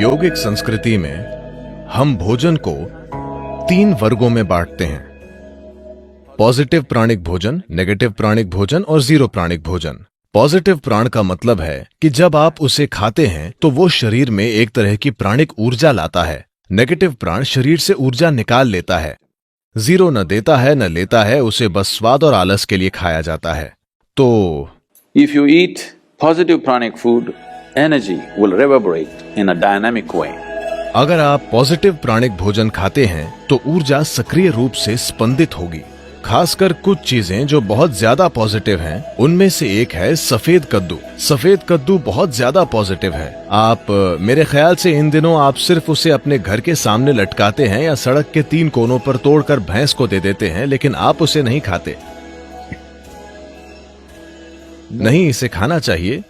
योगिक संस्कृति में हम भोजन को 3 वर्गों में बांटते हैं। पॉजिटिव प्राणिक भोजन, नेगेटिव प्राणिक भोजन और जीरो प्राणिक भोजन। पॉजिटिव प्राण का मतलब है कि जब आप उसे खाते हैं तो वो शरीर में एक तरह की प्राणिक ऊर्जा लाता है। नेगेटिव प्राण शरीर से ऊर्जा निकाल लेता है। जीरो न देता है न लेता है, उसे बस स्वाद और आलस के लिए खाया जाता है। तो If you eat positive pranic food, energy will reverberate in a dynamic way. अगर आप पॉजिटिव प्राणिक भोजन खाते हैं तो ऊर्जा सक्रिय रूप से स्पंदित होगी। खासकर कुछ चीजें जो बहुत ज्यादा पॉजिटिव हैं, उनमें से एक है सफेद कद्दू। सफेद कद्दू बहुत ज्यादा पॉजिटिव है। आप मेरे ख्याल से इन दिनों आप सिर्फ उसे अपने घर के सामने लटकाते हैं या सड़क के 3 कोनों पर तोड़कर भैंस को दे देते हैं, लेकिन आप उसे नहीं खाते। नहीं, इसे खाना चाहिए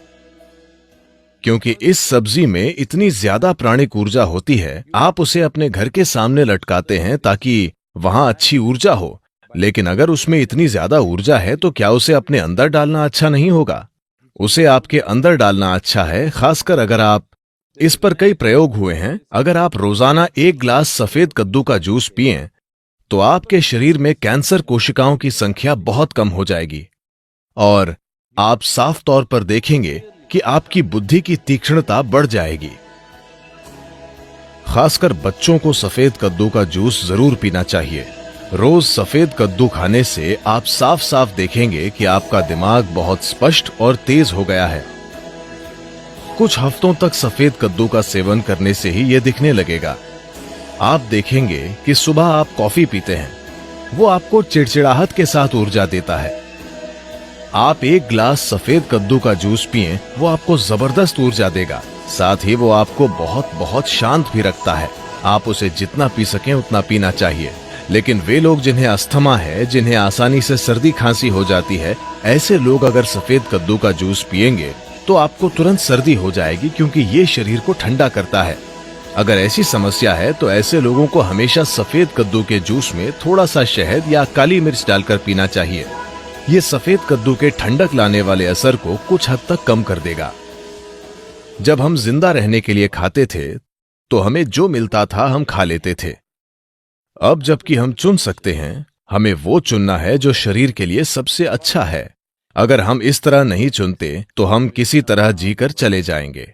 क्योंकि इस सब्जी में इतनी ज्यादा प्राणिक ऊर्जा होती है। आप उसे अपने घर के सामने लटकाते हैं ताकि वहां अच्छी ऊर्जा हो, लेकिन अगर उसमें इतनी ज्यादा ऊर्जा है तो क्या उसे अपने अंदर डालना अच्छा नहीं होगा? उसे आपके अंदर डालना अच्छा है, खासकर अगर आप इस पर कई प्रयोग हुए हैं। अगर आप रोजाना 1 गिलास सफेद कद्दू का जूस पिएं तो आपके शरीर में कैंसर कोशिकाओं की संख्या बहुत कम हो जाएगी और आप साफ तौर पर देखेंगे कि आपकी बुद्धि की तीक्ष्णता बढ़ जाएगी। खासकर बच्चों को सफेद कद्दू का जूस जरूर पीना चाहिए। रोज सफेद कद्दू खाने से आप साफ साफ देखेंगे कि आपका दिमाग बहुत स्पष्ट और तेज हो गया है। कुछ हफ्तों तक सफेद कद्दू का सेवन करने से ही यह दिखने लगेगा। आप देखेंगे कि सुबह आप कॉफी पीते हैं, वो आपको चिड़चिड़ाहट के साथ ऊर्जा देता है। आप 1 गिलास सफेद कद्दू का जूस पिएं, वो आपको जबरदस्त ऊर्जा देगा। साथ ही वो आपको बहुत बहुत शांत भी रखता है। आप उसे जितना पी सकें उतना पीना चाहिए। लेकिन वे लोग जिन्हें अस्थमा है, जिन्हें आसानी से सर्दी खांसी हो जाती है, ऐसे लोग अगर सफेद कद्दू का जूस पिएंगे तो आपको तुरंत सर्दी हो जाएगी, क्योंकि ये शरीर को ठंडा करता है। अगर ऐसी समस्या है तो ऐसे लोगों को हमेशा सफेद कद्दू के जूस में थोड़ा सा शहद या काली मिर्च डालकर पीना चाहिए। ये सफेद कद्दू के ठंडक लाने वाले असर को कुछ हद तक कम कर देगा। जब हम जिंदा रहने के लिए खाते थे तो हमें जो मिलता था हम खा लेते थे। अब जबकि हम चुन सकते हैं, हमें वो चुनना है जो शरीर के लिए सबसे अच्छा है। अगर हम इस तरह नहीं चुनते तो हम किसी तरह जीकर चले जाएंगे।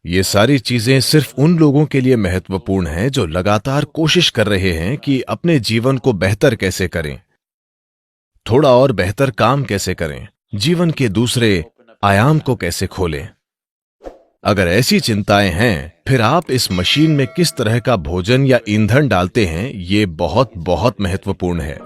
ये सारी चीजें सिर्फ उन लोगों के लिए महत्वपूर्ण हैं जो लगातार कोशिश कर रहे हैं कि अपने जीवन को बेहतर कैसे करें, थोड़ा और बेहतर काम कैसे करें, जीवन के दूसरे आयाम को कैसे खोलें। अगर ऐसी चिंताएं हैं, फिर आप इस मशीन में किस तरह का भोजन या ईंधन डालते हैं, ये बहुत बहुत महत्वपूर्ण है।